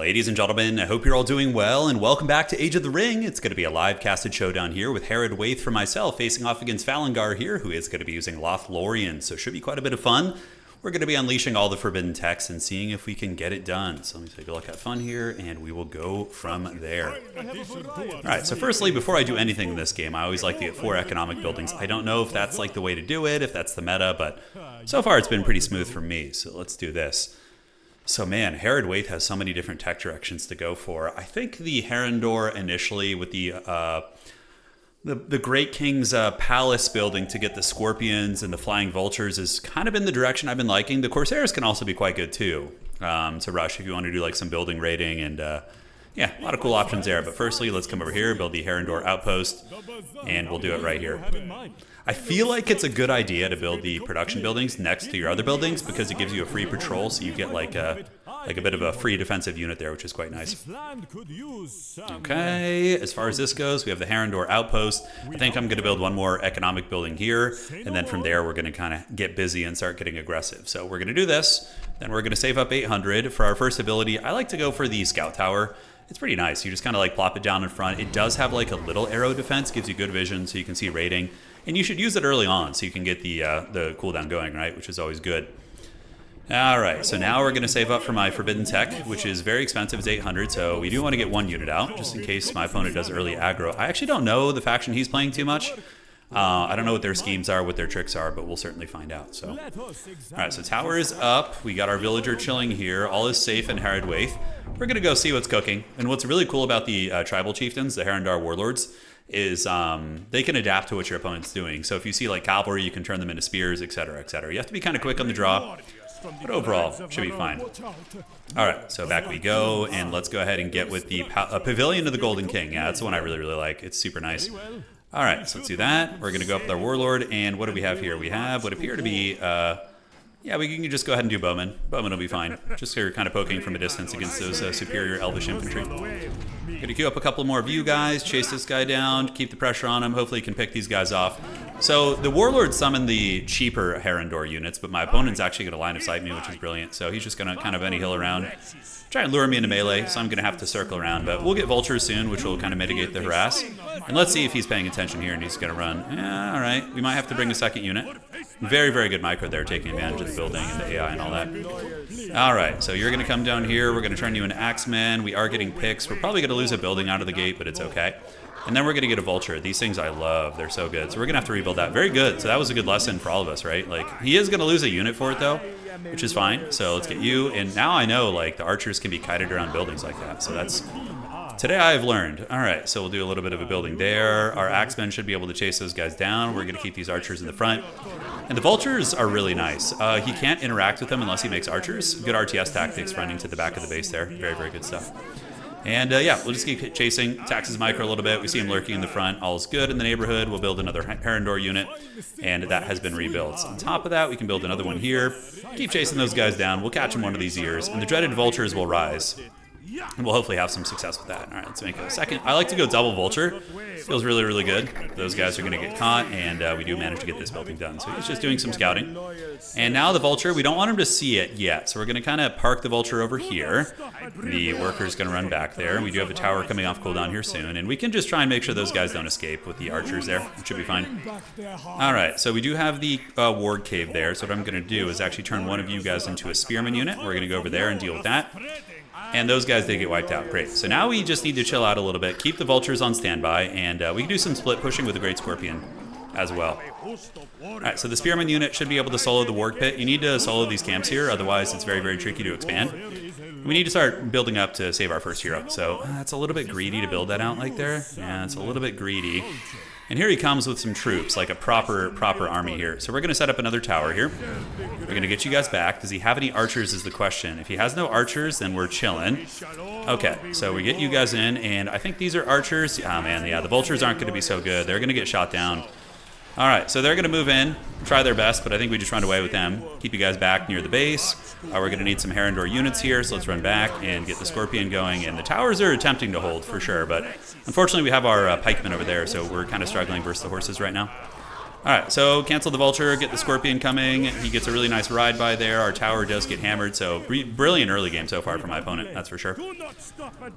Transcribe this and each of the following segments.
Ladies and gentlemen, I hope you're all doing well, and welcome back to Age of the Ring. It's going to be a live casted showdown here with Haradwaith for myself, facing off against Falangar here, who is going to be using Lorien, so it should be quite a bit of fun. We're going to be unleashing all the forbidden texts and seeing if we can get it done. So let me take a look at fun here, and we will go from there. Alright, so firstly, before I do anything in this game, I always like to get 4 economic buildings. I don't know if that's like the way to do it, if that's the meta, but so far it's been pretty smooth for me, so let's do this. So man, Haradwaith has so many different tech directions to go for. I think the Herondor initially with the Great King's Palace building to get the Scorpions and the Flying Vultures is kind of in the direction I've been liking. The Corsairs can also be quite good too, to rush if you want to do like some building raiding and yeah, a lot of cool options there. But firstly, let's come over here, build the Herondor Outpost, and we'll do it right here. I feel like it's a good idea to build the production buildings next to your other buildings because it gives you a free patrol, so you get like a bit of a free defensive unit there, which is quite nice. Okay, as far as this goes, we have the Herondor Outpost. I think I'm going to build one more economic building here, and then from there we're going to kind of get busy and start getting aggressive. So we're going to do this, then we're going to save up 800. For our first ability, I like to go for the Scout Tower. It's pretty nice. You just kind of like plop it down in front. It does have like a little arrow defense, gives you good vision so you can see raiding. And you should use it early on so you can get the cooldown going, right? Which is always good. Alright, so now we're going to save up for my Forbidden Tech, which is very expensive. It's 800, so we do want to get one unit out, just in case my opponent does early aggro. I actually don't know the faction he's playing too much. I don't know what their schemes are, what their tricks are, but we'll certainly find out. So, alright, so tower is up. We got our villager chilling here. All is safe in Haradwaith. We're going to go see what's cooking. And what's really cool about the tribal chieftains, the Herondor warlords, is they can adapt to what your opponent's doing. So if you see like cavalry, you can turn them into spears, etc., etc. You have to be kind of quick on the draw, but overall, should be fine. All right, so back we go, and let's go ahead and get with the Pavilion of the Golden King. Yeah, that's the one I really, really like. It's super nice. All right, so let's do that. We're going to go up with our warlord, and what do we have here? We have what appear to be... yeah, we can just go ahead and do bowman. Bowman will be fine. Just here kind of poking from a distance against those superior elvish infantry. Gonna queue up a couple more of you guys, chase this guy down, keep the pressure on him. Hopefully he can pick these guys off. So the warlord summoned the cheaper Herondor units, but my opponent's actually gonna line of sight me, which is brilliant. So he's just gonna kind of any hill around, try and lure me into melee, so I'm gonna have to circle around. But we'll get vultures soon, which will kind of mitigate the harass. And let's see if he's paying attention here and he's gonna run. Yeah, all right. We might have to bring a second unit. Very, very good micro there, taking advantage of the building and the AI and all that. All right, so you're going to come down here. We're going to turn you into Axemen. We are getting picks. We're probably going to lose a building out of the gate, but it's okay. And then we're going to get a vulture. These things I love. They're so good. So we're going to have to rebuild that. Very good. So that was a good lesson for all of us, right? Like, he is going to lose a unit for it, though, which is fine. So let's get you. And now I know, like, the archers can be kited around buildings like that. So that's... Today I have learned. All right, so we'll do a little bit of a building there. Our Axemen should be able to chase those guys down. We're going to keep these archers in the front. And the vultures are really nice. He can't interact with them unless he makes archers. Good RTS tactics running to the back of the base there. Very, very good stuff. And yeah, we'll just keep chasing. Taxes micro a little bit. We see him lurking in the front. All's good in the neighborhood. We'll build another Herondor unit, and that has been rebuilt. So on top of that, we can build another one here. Keep chasing those guys down. We'll catch them one of these years, and the dreaded vultures will rise. And we'll hopefully have some success with that. All right, let's make a second. I like to go double vulture. Feels really, really good. Those guys are going to get caught, and we do manage to get this building done. So he's just doing some scouting. And now the vulture, we don't want him to see it yet. So we're going to kind of park the vulture over here. The worker's going to run back there. We do have a tower coming off cooldown here soon. And we can just try and make sure those guys don't escape with the archers there. It should be fine. All right, so we do have the ward cave there. So what I'm going to do is actually turn one of you guys into a spearman unit. We're going to go over there and deal with that. And those guys, they get wiped out. Great. So now we just need to chill out a little bit, keep the vultures on standby, and we can do some split pushing with the Great Scorpion as well. All right, so the Spearman unit should be able to solo the Ward Pit. You need to solo these camps here, otherwise it's very, very tricky to expand. We need to start building up to save our first hero. So it's a little bit greedy to build that out like there. Yeah, it's a little bit greedy. And here he comes with some troops, like a proper army here. So we're going to set up another tower here. We're going to get you guys back. Does he have any archers is the question. If he has no archers, then we're chilling. Okay, so we get you guys in, and I think these are archers. Oh, man, yeah, the vultures aren't going to be so good. They're going to get shot down. All right, so they're going to move in, try their best, but I think we just run away with them. Keep you guys back near the base. We're going to need some Herondor units here, so let's run back and get the Scorpion going. And the towers are attempting to hold for sure, but unfortunately we have our pikemen over there, so we're kind of struggling versus the horses right now. Alright, so cancel the Vulture, get the Scorpion coming. He gets a really nice ride by there. Our tower does get hammered, so brilliant early game so far for my opponent, that's for sure.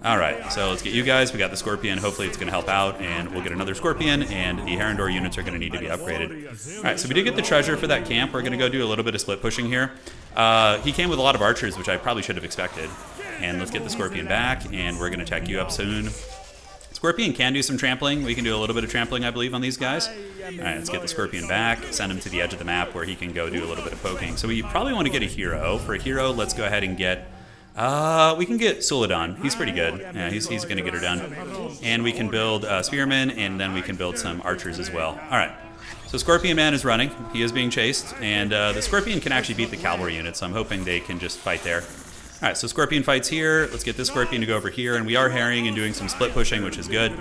Alright, so let's get you guys. We got the Scorpion. Hopefully it's going to help out, and we'll get another Scorpion, and the Haradwaith units are going to need to be upgraded. Alright, so we did get the treasure for that camp. We're going to go do a little bit of split pushing here. He came with a lot of archers, which I probably should have expected. And let's get the Scorpion back, and we're going to tech you up soon. Scorpion can do some trampling. We can do a little bit of trampling, I believe, on these guys. Alright, let's get the Scorpion back, send him to the edge of the map where he can go do a little bit of poking. So we probably want to get a hero. For a hero, let's go ahead and get... we can get Suladon. He's pretty good. Yeah, he's going to get her done. And we can build Spearman, and then we can build some archers as well. Alright, so Scorpion Man is running. He is being chased, and the Scorpion can actually beat the cavalry unit, so I'm hoping they can just fight there. Alright, so Scorpion fights here. Let's get this Scorpion to go over here, and we are harrying and doing some split pushing, which is good.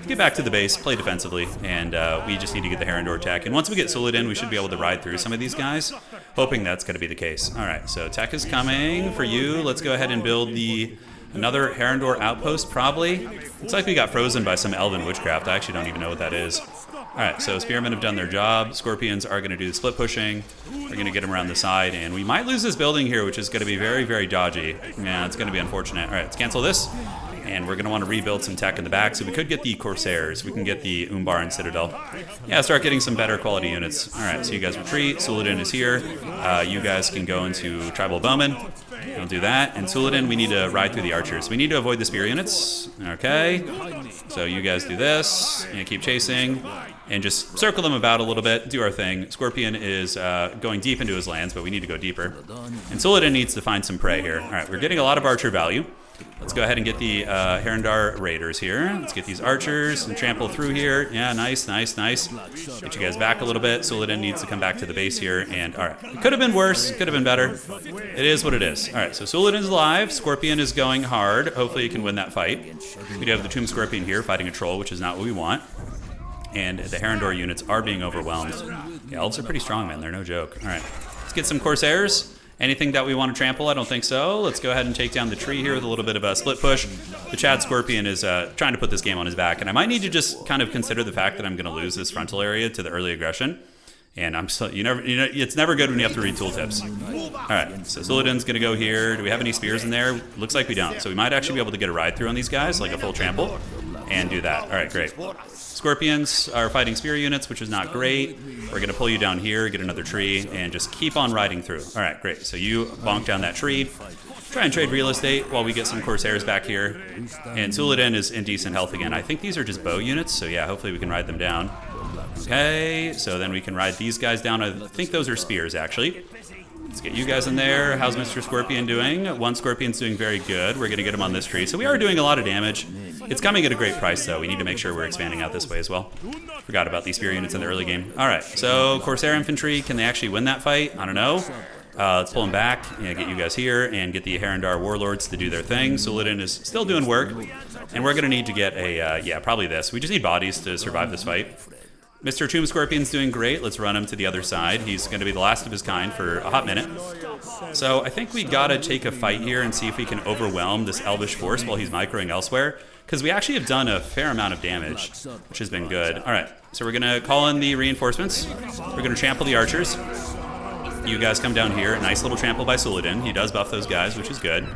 Get back to the base, play defensively, and we just need to get the Haradwaith tech. And once we get Suladin, we should be able to ride through some of these guys, hoping that's going to be the case. Alright, so tech is coming for you. Let's go ahead and build another Haradwaith outpost, probably. Looks like we got frozen by some elven witchcraft. I actually don't even know what that is. Alright, so Spearmen have done their job. Scorpions are going to do the split pushing. We're going to get them around the side, and we might lose this building here, which is going to be very, very dodgy. Yeah, it's going to be unfortunate. Alright, let's cancel this. And we're going to want to rebuild some tech in the back, so we could get the Corsairs. We can get the Umbar and Citadel. Yeah, start getting some better quality units. Alright, so you guys retreat. Suladin is here. You guys can go into Tribal Bowmen. We'll do that. And Suladin, we need to ride through the archers. We need to avoid the spear units. Okay. So you guys do this. And keep chasing. And just circle them about a little bit. Do our thing. Scorpion is going deep into his lands, but we need to go deeper. And Suladin needs to find some prey here. Alright, we're getting a lot of archer value. Let's go ahead and get the Haradwaith Raiders here. Let's get these archers and trample through here. Yeah, nice, nice, nice. Get you guys back a little bit. Suladin needs to come back to the base here. And alright, it could have been worse. Could have been better. It is what it is. Alright, so Suladin's alive. Scorpion is going hard. Hopefully he can win that fight. We do have the Tomb Scorpion here fighting a troll, which is not what we want. And the Haradwaith units are being overwhelmed. Yeah, elves are pretty strong, man. They're no joke. Alright, let's get some Corsairs. Anything that we want to trample? I don't think so. Let's go ahead and take down the tree here with a little bit of a split push. The Chad Scorpion is trying to put this game on his back, and I might need to just kind of consider the fact that I'm going to lose this frontal area to the early aggression. And I'm still, it's never good when you have to read tooltips. All right, so Suladin's going to go here. Do we have any spears in there? Looks like we don't. So we might actually be able to get a ride through on these guys, like a full trample, and do that. All right, great. Scorpions are fighting spear units, which is not great. We're going to pull you down here, get another tree, and just keep on riding through. All right, great. So you bonk down that tree. Try and trade real estate while we get some Corsairs back here. And Suladin is in decent health again. I think these are just bow units, so yeah, hopefully we can ride them down. Okay, so then we can ride these guys down. I think those are spears, actually. Let's get you guys in there. How's Mr. Scorpion doing? One Scorpion's doing very good. We're going to get him on this tree. So we are doing a lot of damage. It's coming at a great price, though. We need to make sure we're expanding out this way as well. Forgot about these spear units in the early game. All right, so Corsair Infantry, can they actually win that fight? I don't know. Let's pull them back, get you guys here, and get the Haradwaith Warlords to do their thing. Suladin is still doing work, and we're going to need to get a, yeah, probably this. We just need bodies to survive this fight. Mr. Tomb Scorpion's doing great. Let's run him to the other side. He's going to be the last of his kind for a hot minute. So I think we got to take a fight here and see if we can overwhelm this Elvish force while he's microing elsewhere, because we actually have done a fair amount of damage, which has been good. All right, so we're going to call in the reinforcements. We're going to trample the archers. You guys come down here. Nice little trample by Suladin. He does buff those guys, which is good.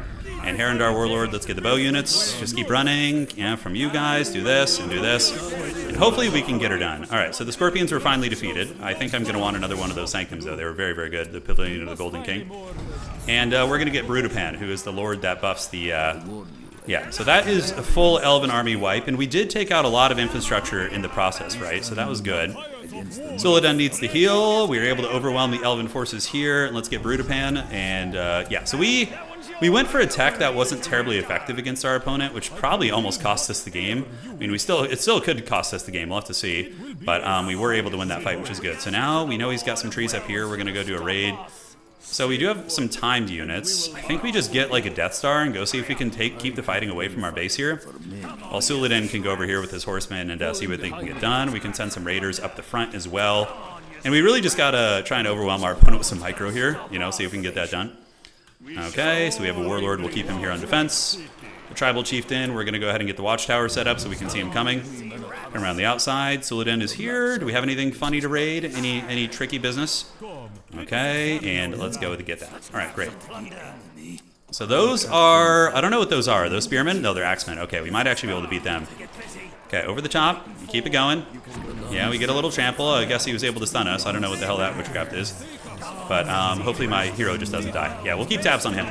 And Haradwaith Warlord, let's get the bow units. Just keep running. Yeah, from you guys, do this and do this. And hopefully we can get her done. All right, so the Scorpions were finally defeated. I think I'm going to want another one of those Sanctums, though. They were very, very good. The Pavilion of the Golden King. And we're going to get Brutopan, who is the lord that buffs the... yeah, so that is a full Elven army wipe. And we did take out a lot of infrastructure in the process, right? So that was good. Suladin needs to heal. We were able to overwhelm the Elven forces here. And let's get Brutopan. And yeah, so we went for a tech that wasn't terribly effective against our opponent, which probably almost cost us the game. I mean, it still could cost us the game. We'll have to see. But we were able to win that fight, which is good. So now we know he's got some trees up here. We're going to go do a raid. So we do have some timed units. I think we just get like a Death Star and go see if we can keep the fighting away from our base here. While Suladin can go over here with his horsemen and see what they can get done. We can send some raiders up the front as well. And we really just got to try and overwhelm our opponent with some micro here. See if we can get that done. Okay, so we have a Warlord. We'll keep him here on defense. The Tribal Chieftain, we're going to go ahead and get the Watchtower set up so we can see him coming. Come around the outside. Suladin is here. Do we have anything funny to raid? Any tricky business? Okay, and let's go with get that. All right, great. So those are, I don't know what those are. Are those spearmen? No, they're axemen. Okay, we might actually be able to beat them. Okay, over the top. Keep it going. Yeah, we get a little trample. I guess he was able to stun us. I don't know what the hell that witchcraft is. But hopefully my hero just doesn't die. Yeah, we'll keep tabs on him.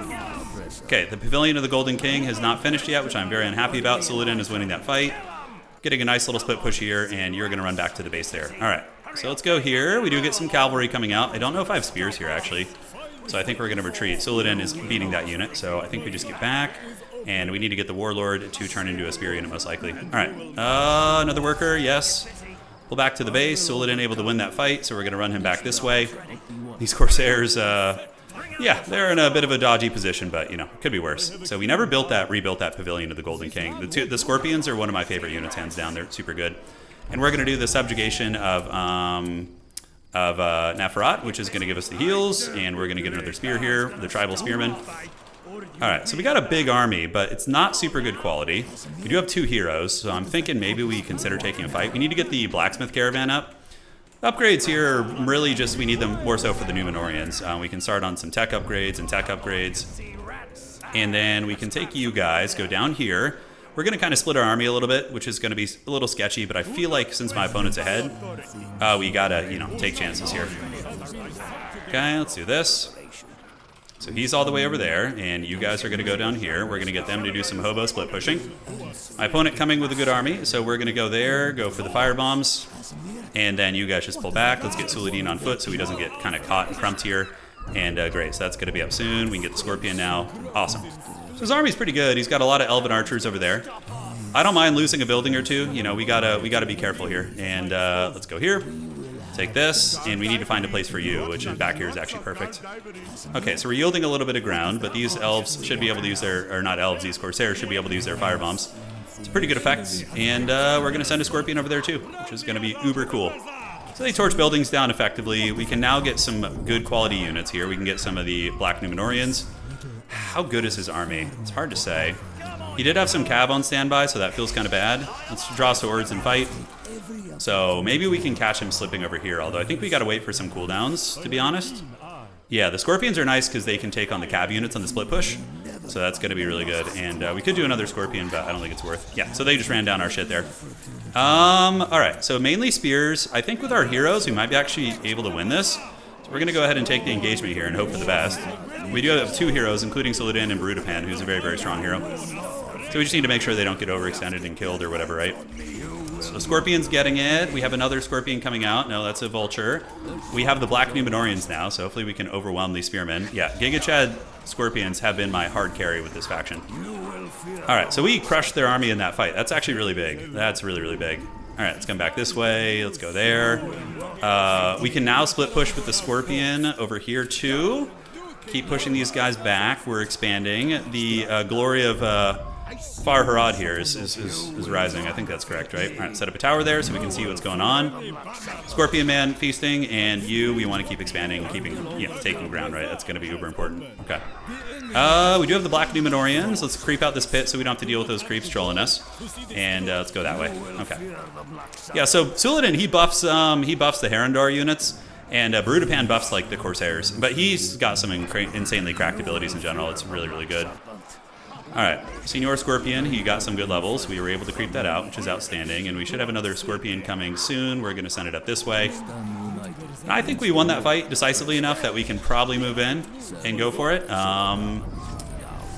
Okay, the Pavilion of the Golden King has not finished yet, which I'm very unhappy about. Suladin is winning that fight. Getting a nice little split push here, and you're going to run back to the base there. All right, so let's go here. We do get some cavalry coming out. I don't know if I have spears here, actually. So I think we're going to retreat. Suladin is beating that unit, so I think we just get back. And we need to get the Warlord to turn into a spear unit, most likely. All right, another worker, yes. Pull back to the base. Suladin able to win that fight, so we're going to run him back this way. These Corsairs, yeah, they're in a bit of a dodgy position, but, you know, could be worse. So we never rebuilt that Pavilion of the Golden King. The Scorpions are one of my favorite units, hands down. They're super good. And we're going to do the subjugation of Neferat, which is going to give us the heals, and we're going to get another spear here, the Tribal Spearmen. All right, so we got a big army, but it's not super good quality. We do have 2 heroes, so I'm thinking maybe we consider taking a fight. We need to get the Blacksmith Caravan up. Upgrades here are really just, we need them more so for the Numenorians. We can start on some tech upgrades and tech upgrades. And then we can take you guys, go down here. We're going to kind of split our army a little bit, which is going to be a little sketchy, but I feel like since my opponent's ahead, we got to, you know, take chances here. Okay, let's do this. So he's all the way over there, and you guys are going to go down here. We're going to get them to do some hobo split pushing. My opponent coming with a good army, so we're going to go there, go for the fire bombs, and then you guys just pull back. Let's get Suladin on foot so he doesn't get kind of caught and crumped here. And great, so that's going to be up soon. We can get the Scorpion now. Awesome. So his army's pretty good. He's got a lot of Elven archers over there. I don't mind losing a building or two. You know, we gotta be careful here. And let's go here. Take this, and we need to find a place for you, which in back here is actually perfect. Okay, so we're yielding a little bit of ground, but these elves should be able to use their, or not elves, these Corsairs should be able to use their fire bombs. It's a pretty good effect, and we're going to send a Scorpion over there too, which is going to be uber cool. So they torch buildings down effectively. We can now get some good quality units here. We can get some of the Black Numenorians. How good is his army? It's hard to say. He did have some cav on standby, so that feels kind of bad. Let's draw swords and fight. So maybe we can catch him slipping over here, although I think we got to wait for some cooldowns, to be honest. Yeah, the Scorpions are nice because they can take on the cav units on the split push. So that's going to be really good. And we could do another Scorpion, but I don't think it's worth. Yeah, so they just ran down our shit there. All right, so mainly spears. I think with our heroes, we might be actually able to win this. So we're going to go ahead and take the engagement here and hope for the best. We do have 2 heroes, including Suladin and Brudapan, who's a very, very strong hero. So we just need to make sure they don't get overextended and killed or whatever, right? So Scorpion's getting it. We have another Scorpion coming out. No, that's a Vulture. We have the Black Numenorians now, so hopefully we can overwhelm these Spearmen. Yeah, Giga Chad Scorpions have been my hard carry with this faction. All right, so we crushed their army in that fight. That's actually really big. That's really, really big. All right, let's come back this way. Let's go there. We can now split push with the Scorpion over here too. Keep pushing these guys back. We're expanding. The glory of Far Harad here is rising. I think that's correct, right? All right, set up a tower there so we can see what's going on. Scorpion Man feasting, and we want to keep expanding, taking ground, right? That's going to be uber important. Okay. We do have the Black Numenorians. Let's creep out this pit so we don't have to deal with those creeps trolling us. And let's go that way. Okay. Yeah, so Suladin, he buffs the Haradwaith units. And Brudapan buffs like the Corsairs, but he's got some insanely cracked abilities in general. It's really, really good. All right, Senior Scorpion, he got some good levels. We were able to creep that out, which is outstanding. And we should have another Scorpion coming soon. We're going to send it up this way. I think we won that fight decisively enough that we can probably move in and go for it.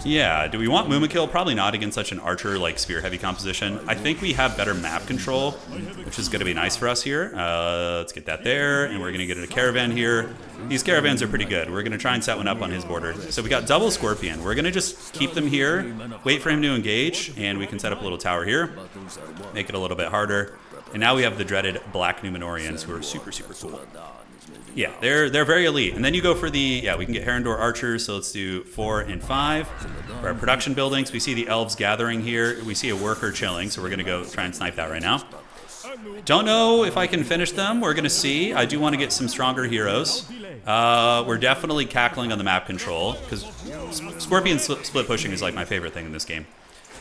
Yeah, do we want Mumakil? Probably not against such an archer like spear heavy composition. I think we have better map control, which is going to be nice for us here. Let's get that there, and we're going to get a caravan here. These caravans are pretty good. We're going to try and set one up on his border. So we got double Scorpion. We're going to just keep them here, wait for him to engage, and we can set up a little tower here, make it a little bit harder. And now we have the dreaded Black Numenorians, who are super, super cool. Yeah, they're very elite. And then you go for we can get Haradwaith archers, so let's do 4 and 5. For our production buildings, we see the elves gathering here. We see a worker chilling, so we're going to go try and snipe that right now. Don't know if I can finish them. We're going to see. I do want to get some stronger heroes. We're definitely cackling on the map control, because Scorpion split pushing is like my favorite thing in this game.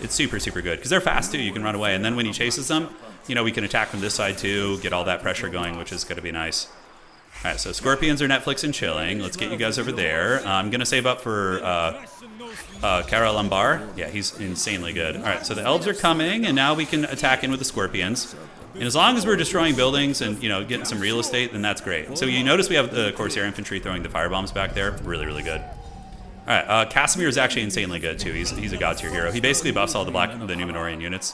It's super, super good because they're fast too. You can run away. And then when he chases them, you know, we can attack from this side too, get all that pressure going, which is going to be nice. All right, so Scorpions are Netflix and chilling. Let's get you guys over there. I'm going to save up for Kara Lambar. Yeah, he's insanely good. All right, so the Elves are coming, and now we can attack in with the Scorpions. And as long as we're destroying buildings and, you know, getting some real estate, then that's great. So you notice we have the Corsair Infantry throwing the firebombs back there. Really, really good. All right, Casimir is actually insanely good, too. He's a god tier hero. He basically buffs all the Numenorian units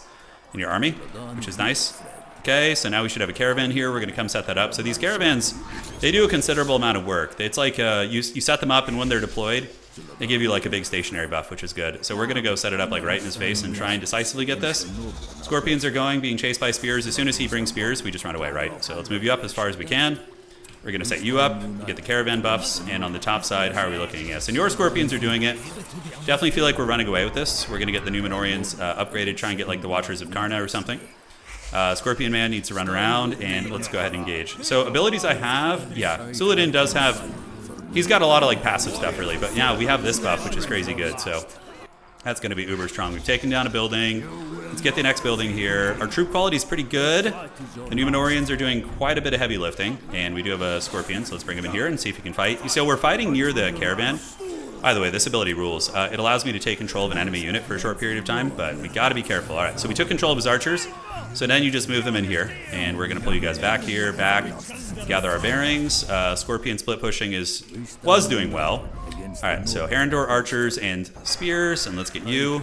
in your army, which is nice. Okay, so now we should have a caravan here. We're going to come set that up. So these caravans, they do a considerable amount of work. It's like you set them up, and when they're deployed, they give you like a big stationary buff, which is good. So we're going to go set it up like right in his face and try and decisively get this. Scorpions are going, being chased by spears. As soon as he brings spears, we just run away, right? So let's move you up as far as we can. We're going to set you up, get the caravan buffs, and on the top side, how are we looking? Yeah, Senior Scorpions are doing it. Definitely feel like we're running away with this. We're going to get the Numenorians upgraded, try and get like the Watchers of Karna or something. Scorpion Man needs to run around, and let's go ahead and engage. So abilities I have, yeah, Suladin does have, he's got a lot of like passive stuff really, but yeah, we have this buff, which is crazy good, so that's going to be uber strong. We've taken down a building. Let's get the next building here. Our troop quality is pretty good. The Numenorians are doing quite a bit of heavy lifting, and we do have a Scorpion, so let's bring him in here and see if he can fight. So we're fighting near the caravan. By the way, this ability rules. It allows me to take control of an enemy unit for a short period of time, but we got to be careful. All right, so we took control of his archers. So then you just move them in here, and we're going to pull you guys back here, gather our bearings. Scorpion split pushing was doing well. All right, so Haradwaith archers and spears, and let's get you.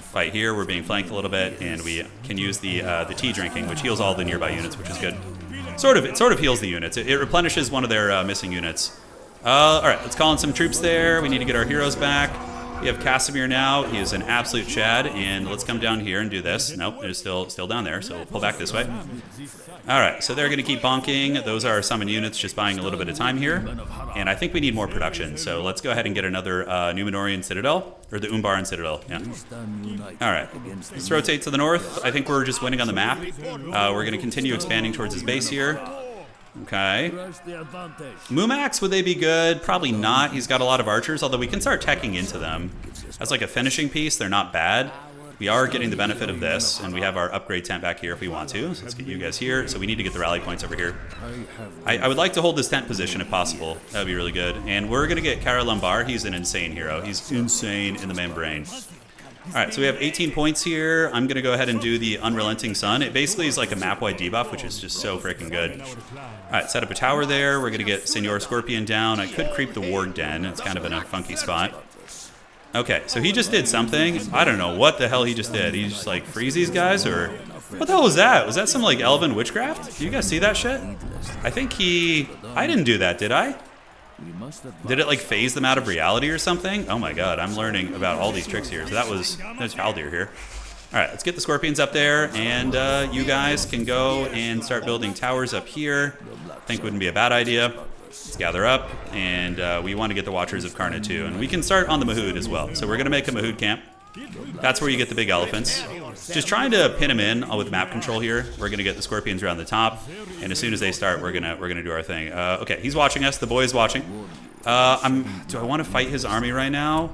Fight here, we're being flanked a little bit, and we can use the tea drinking, which heals all the nearby units, which is good. It sort of heals the units. It replenishes one of their missing units. All right, let's call in some troops there. We need to get our heroes back. We have Casimir now. He is an absolute Chad, and let's come down here and do this. Nope, they're still down there, so we'll pull back this way. All right, so they're going to keep bonking. Those are summon units, just buying a little bit of time here, and I think we need more production. So let's go ahead and get another Numenorian Citadel, or the Umbaran Citadel. Yeah. All right, let's rotate to the north. I think we're just winning on the map. We're going to continue expanding towards his base here. Okay. Mumax, would they be good? Probably not. He's got a lot of archers, although we can start teching into them. As like a finishing piece, they're not bad. We are getting the benefit of this, and we have our upgrade tent back here if we want to. So let's get you guys here. So we need to get the rally points over here. I would like to hold this tent position if possible. That would be really good. And we're going to get Kara Lambar. He's an insane hero. He's insane in the membrane. All right, so we have 18 points here. I'm going to go ahead and do the Unrelenting Sun. It basically is like a map-wide debuff, which is just so freaking good. All right, set up a tower there. We're going to get Senior Scorpion down. I could creep the Ward Den. It's kind of in a funky spot. Okay, so he just did something. I don't know what the hell he just did. He just like freeze these guys, or what the hell was that? Was that some like elven witchcraft? Do you guys see that shit? I think I didn't do that, did I? Did it like phase them out of reality or something? Oh my god, I'm learning about all these tricks here. So there's Haldir here. All right, let's get the Scorpions up there, and you guys can go and start building towers up here. I think wouldn't be a bad idea. Let's gather up, and we want to get the Watchers of Karna too. And we can start on the Mahood as well. So we're going to make a Mahood camp. That's where you get the big elephants. Just trying to pin them in with map control here. We're going to get the Scorpions around the top, and as soon as they start, we're gonna do our thing. Okay, he's watching us. The boy is watching. Do I want to fight his army right now?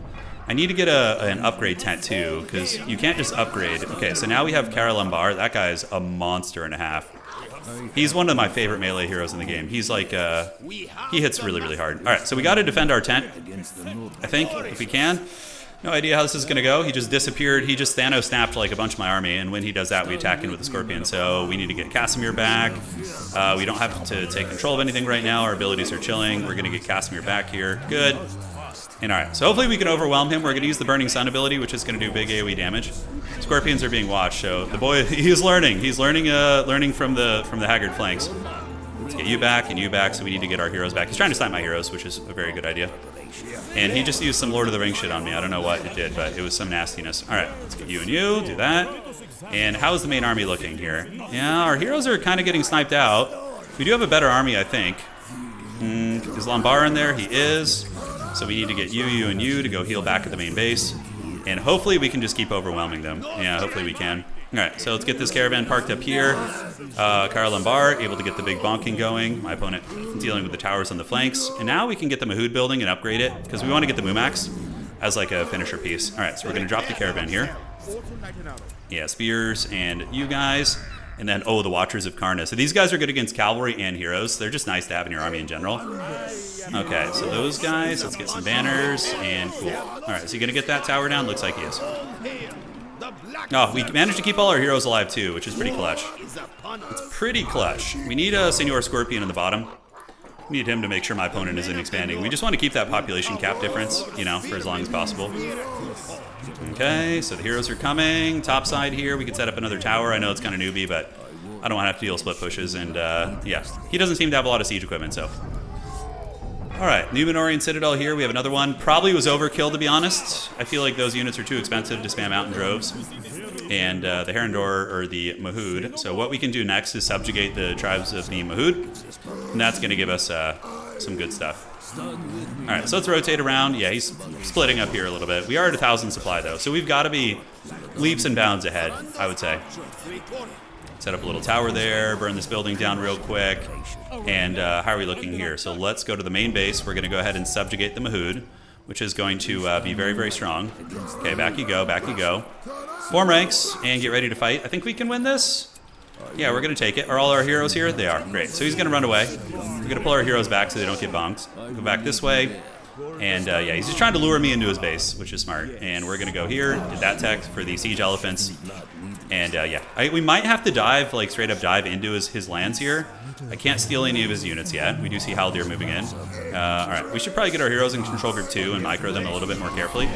I need to get an upgrade tent too, because you can't just upgrade. Okay, so now we have Kara Lambar. That guy's a monster and a half. He's one of my favorite melee heroes in the game. He's like, he hits really, really hard. All right, so we got to defend our tent, I think, if we can. No idea how this is going to go. He just disappeared. He just Thanos snapped like a bunch of my army, and when he does that, we attack in with the Scorpion. So we need to get Casimir back. We don't have to take control of anything right now. Our abilities are chilling. We're going to get Casimir back here. Good. And all right, so hopefully we can overwhelm him. We're going to use the Burning Sun ability, which is going to do big AoE damage. Scorpions are being watched, so the boy, he's learning. He's learning from the Haggard flanks. Let's get you back and you back, so we need to get our heroes back. He's trying to snipe my heroes, which is a very good idea. And he just used some Lord of the Rings shit on me. I don't know what it did, but it was some nastiness. All right, let's get you and you, do that. And how's the main army looking here? Yeah, our heroes are kind of getting sniped out. We do have a better army, I think. Is Lambar in there? He is. So we need to get you, and you to go heal back at the main base. And hopefully we can just keep overwhelming them. Yeah, hopefully we can. All right, so let's get this caravan parked up here. Kara Lambar able to get the big bonking going. My opponent dealing with the towers on the flanks. And now we can get the Mahood building and upgrade it, because we want to get the Mumax as like a finisher piece. All right, so we're going to drop the caravan here. Yeah, spears and you guys. And then, oh, the Watchers of Karna. So these guys are good against cavalry and heroes. They're just nice to have in your army in general. Okay, so those guys, let's get some banners, and cool. All right, is he going to get that tower down? Looks like he is. Oh, we managed to keep all our heroes alive too, which is pretty clutch. It's pretty clutch. We need a Senor Scorpion in the bottom. We need him to make sure my opponent isn't expanding. We just want to keep that population cap difference, you know, for as long as possible. Okay, so the heroes are coming. Top side here, we could set up another tower. I know it's kind of newbie, but I don't want to have to deal split pushes. And yeah, he doesn't seem to have a lot of siege equipment, so. All right, Numenorian Citadel here. We have another one. Probably was overkill, to be honest. I feel like those units are too expensive to spam out in droves. And the Haradwaith, or the Mahood. So what we can do next is subjugate the tribes of the Mahood. And that's going to give us some good stuff. All right, so let's rotate around. Yeah, he's splitting up here a little bit. We are at 1,000 supply, though, so we've got to be leaps and bounds ahead, I would say. Set up a little tower there, burn this building down real quick. And how are we looking here? So let's go to the main base. We're going to go ahead and subjugate the Mahood, which is going to be very, very strong. Okay, back you go, back you go. Form ranks and get ready to fight. I think we can win this. Yeah, we're going to take it. Are all our heroes here? They are. Great. So he's going to run away. We're going to pull our heroes back so they don't get bonked. Go back this way. And yeah, he's just trying to lure me into his base, which is smart. And we're going to go here, did that tech for the siege elephants. And yeah, we might have to dive, like straight up dive into his lands here. I can't steal any of his units yet. We do see Haldir moving in. All right, we should probably get our heroes in control group 2 and micro them a little bit more carefully.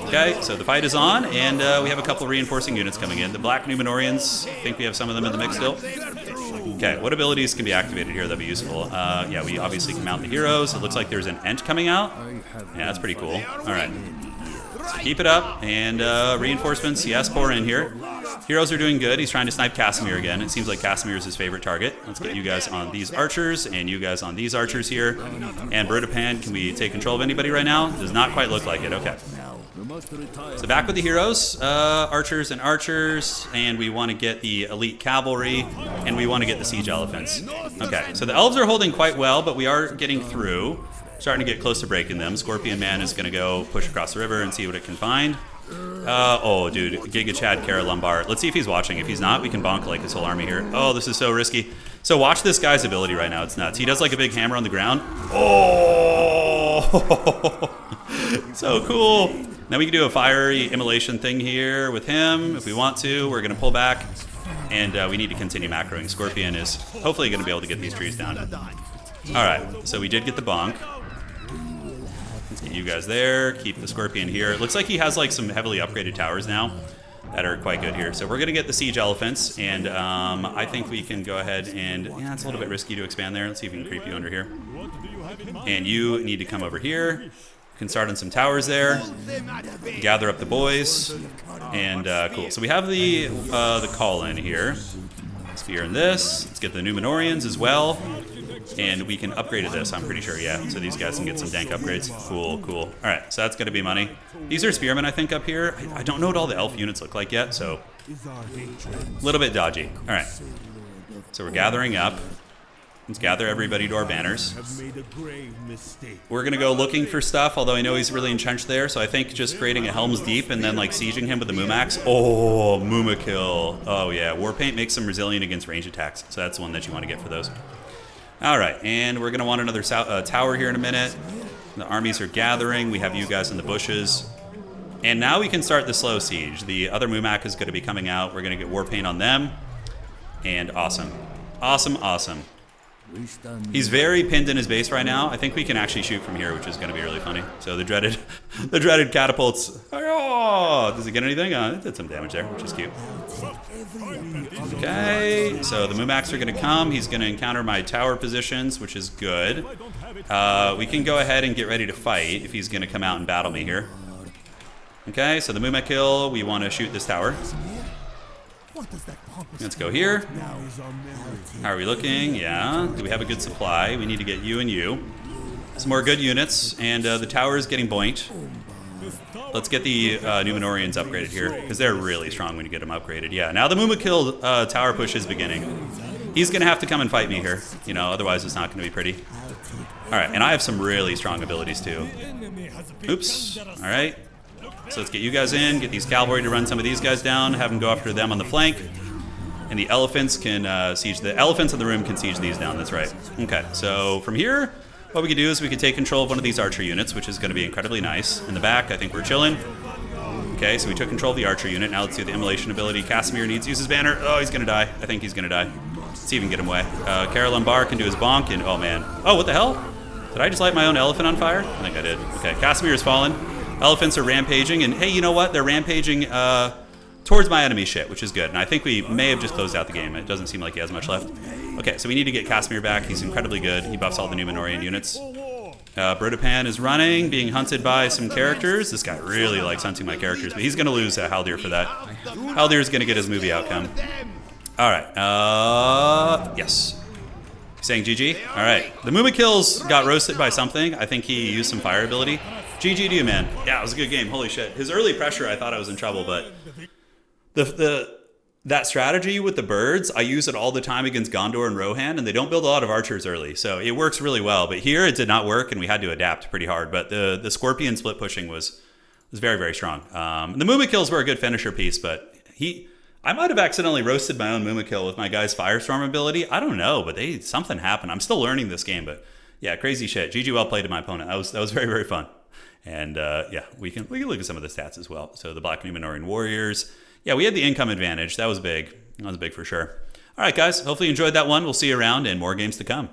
Okay, so the fight is on, and we have a couple of reinforcing units coming in. The Black Numenorians, I think we have some of them in the mix still. Okay, what abilities can be activated here that'd be useful? Yeah, we obviously can mount the heroes. It looks like there's an Ent coming out. Yeah, that's pretty cool. All right. So keep it up, and reinforcements, yes, pour in here. Heroes are doing good. He's trying to snipe Casimir again. It seems like Casimir is his favorite target. Let's get you guys on these archers, and you guys on these archers here. And Brodapan, can we take control of anybody right now? Does not quite look like it. Okay. So back with the heroes, archers and archers, and we want to get the elite cavalry, and we want to get the siege elephants. Okay, so the elves are holding quite well, but we are getting through. Starting to get close to breaking them. Scorpion Man is going to go push across the river and see what it can find. Oh, dude, Giga Chad Kara Lumbar. Let's see if he's watching. If he's not, we can bonk like his whole army here. Oh, this is so risky. So watch this guy's ability right now. It's nuts. He does like a big hammer on the ground. Oh, so cool. Now we can do a fiery immolation thing here with him if we want to. We're going to pull back, and we need to continue macroing. Scorpion is hopefully going to be able to get these trees down. All right, so we did get the bonk. Let's get you guys there. Keep the Scorpion here. It looks like he has like some heavily upgraded towers now that are quite good here. So we're going to get the siege elephants, and I think we can go ahead and, yeah, it's a little bit risky to expand there. Let's see if we can creep you under here. And you need to come over here. You can start on some towers there. Gather up the boys, and cool. So we have the call in here. Spear in this. Let's get the Numenorians as well. And we can upgrade to this, I'm pretty sure, yeah. So these guys can get some dank upgrades. Cool, cool. All right, so that's going to be money. These are spearmen, I think, up here. I don't know what all the elf units look like yet, so a little bit dodgy. All right, so we're gathering up. Let's gather everybody to our banners. We're going to go looking for stuff, although I know he's really entrenched there, so I think just creating a Helm's Deep and then like sieging him with the Mumax. Oh, Muma kill. Oh yeah, Warpaint makes them resilient against range attacks, so that's one that you want to get for those. All right, and we're going to want another tower here in a minute. The armies are gathering. We have you guys in the bushes. And now we can start the slow siege. The other Mumak is going to be coming out. We're going to get Warpaint on them. And awesome. Awesome, awesome. He's very pinned in his base right now. I think we can actually shoot from here, which is going to be really funny. So the dreaded catapults. Oh, does it get anything? It did some damage there, which is cute. Okay, so the Mumaks are going to come. He's going to encounter my tower positions, which is good. We can go ahead and get ready to fight if he's going to come out and battle me here. Okay, so the Mumak kill. We want to shoot this tower. Let's go here. How are we looking? Yeah. Do we have a good supply? We need to get you and you. Some more good units, and the tower is getting boinked. Let's get the Numenorians upgraded here, because they're really strong when you get them upgraded. Yeah, now the Mumakil tower push is beginning. He's going to have to come and fight me here, you know, otherwise it's not going to be pretty. All right, and I have some really strong abilities too. Oops. All right. So let's get you guys in, get these cavalry to run some of these guys down, have them go after them on the flank. And the elephants can siege, the elephants in the room can siege these down, that's right. Okay, so from here, what we could do is we could take control of one of these archer units, which is going to be incredibly nice. In the back, I think we're chilling. Okay, so we took control of the archer unit. Now let's do the immolation ability. Casimir needs to use his banner. Oh, he's going to die. I think he's going to die. Let's see if we can get him away. Carol Bar can do his bonk, and oh man. Oh, what the hell? Did I just light my own elephant on fire? I think I did. Okay, Casimir is fallen. Elephants are rampaging, and hey, you know what? They're rampaging towards my enemy shit, which is good. And I think we may have just closed out the game. It doesn't seem like he has much left. Okay, so we need to get Casimir back. He's incredibly good. He buffs all the Numenorian units. Brodopan is running, being hunted by some characters. This guy really likes hunting my characters, but he's going to lose Haldir for that. Haldir is going to get his movie outcome. All right. Yes. Saying GG? All right. The Mumikills got roasted by something. I think he used some fire ability. GG to you, man. Yeah, it was a good game. Holy shit. His early pressure, I thought I was in trouble, but that strategy with the birds, I use it all the time against Gondor and Rohan, and they don't build a lot of archers early, so it works really well. But here it did not work, and we had to adapt pretty hard. But the Scorpion split pushing was very, very strong. The Mumikills were a good finisher piece, but I might have accidentally roasted my own Mumakill with my guy's Firestorm ability. I don't know, but something happened. I'm still learning this game, but yeah, crazy shit. GG well played to my opponent. That was very, very fun. And yeah, we can look at some of the stats as well. So the Black Numenorian Warriors. Yeah, we had the income advantage. That was big. That was big for sure. All right, guys. Hopefully you enjoyed that one. We'll see you around and more games to come.